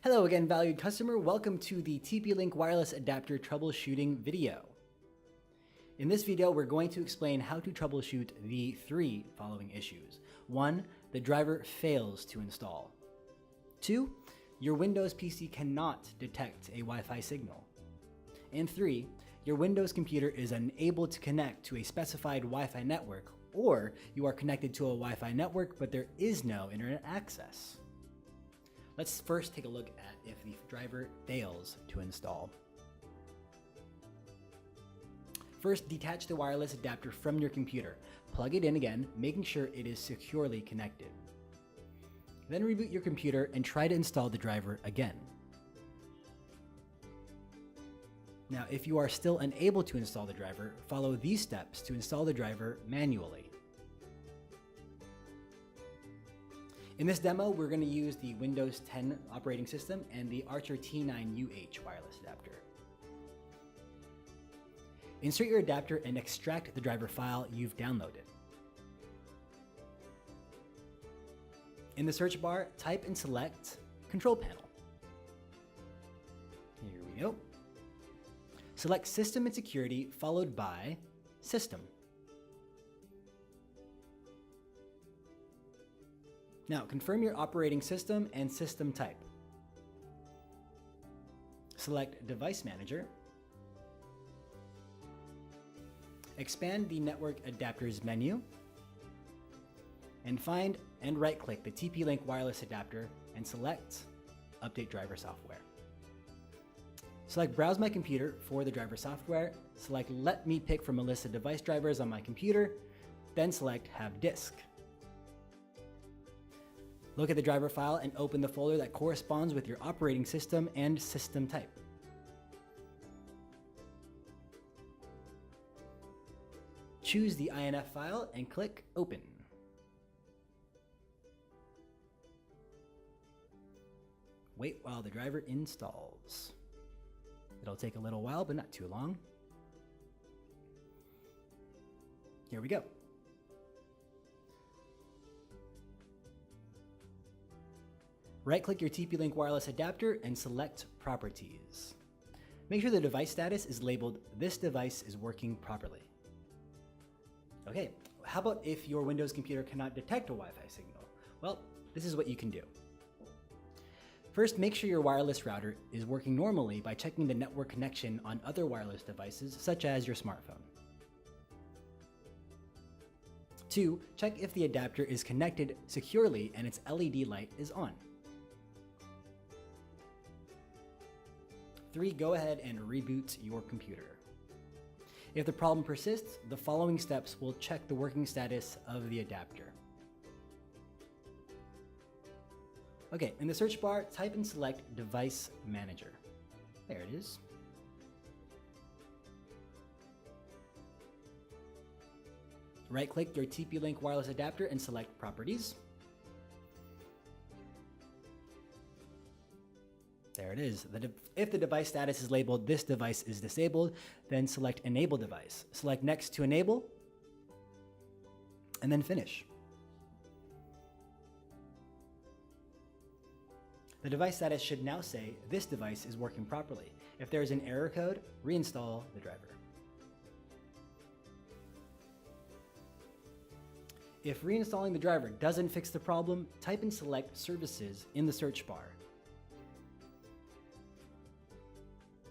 Hello again, valued customer. Welcome to the TP-Link wireless adapter troubleshooting video. In this video, we're going to explain how to troubleshoot the three following issues. 1. The driver fails to install. 2. Your Windows PC cannot detect a Wi-Fi signal. And 3. Your Windows computer is unable to connect to a specified Wi-Fi network, or you are connected to a Wi-Fi network but there is no internet access. Let's first take a look at if the driver fails to install. First, detach the wireless adapter from your computer. Plug it in again, making sure it is securely connected. Then reboot your computer and try to install the driver again. Now, if you are still unable to install the driver, follow these steps to install the driver manually. In this demo, we're going to use the Windows 10 operating system and the Archer T9UH wireless adapter. Insert your adapter and extract the driver file you've downloaded. In the search bar, type and select Control Panel. Here we go. Select System and Security, followed by System. Now, confirm your operating system and system type. Select Device Manager. Expand the Network Adapters menu. And find and right-click the TP-Link wireless adapter and select Update Driver Software. Select Browse My Computer for the driver software. Select Let me pick from a list of device drivers on my computer. Then select Have Disk. Look at the driver file and open the folder that corresponds with your operating system and system type. Choose the INF file and click Open. Wait while the driver installs. It'll take a little while, but not too long. Here we go. Right-click your TP-Link wireless adapter and select Properties. Make sure the device status is labeled "This device is working properly." Okay, how about if your Windows computer cannot detect a Wi-Fi signal? Well, this is what you can do. First, make sure your wireless router is working normally by checking the network connection on other wireless devices, such as your smartphone. 2, check if the adapter is connected securely and its LED light is on. 3, go ahead and reboot your computer. If the problem persists, the following steps will check the working status of the adapter. Okay, in the search bar, type and select Device Manager. There it is. Right-click your TP-Link wireless adapter and select Properties. There it is. If the device status is labeled "This device is disabled," then select Enable Device. Select Next to enable, and then Finish. The device status should now say "This device is working properly." If there is an error code, reinstall the driver. If reinstalling the driver doesn't fix the problem, type and select Services in the search bar.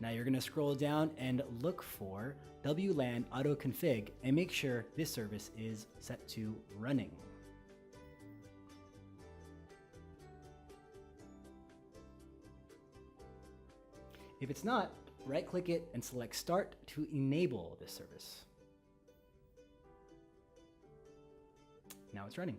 Now you're going to scroll down and look for WLAN Auto Config and make sure this service is set to running. If it's not, right-click it and select Start to enable this service. Now it's running.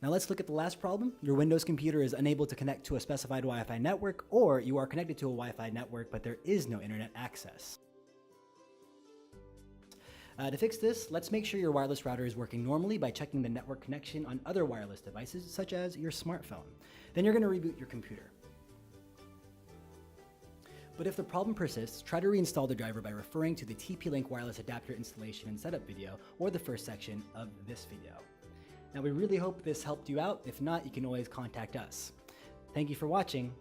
Now let's look at the last problem. Your Windows computer is unable to connect to a specified Wi-Fi network, or you are connected to a Wi-Fi network but there is no internet access. To fix this, let's make sure your wireless router is working normally by checking the network connection on other wireless devices, such as your smartphone. Then you're going to reboot your computer. But if the problem persists, try to reinstall the driver by referring to the TP-Link wireless adapter installation and setup video, or the first section of this video. Now, we really hope this helped you out. If not, you can always contact us. Thank you for watching,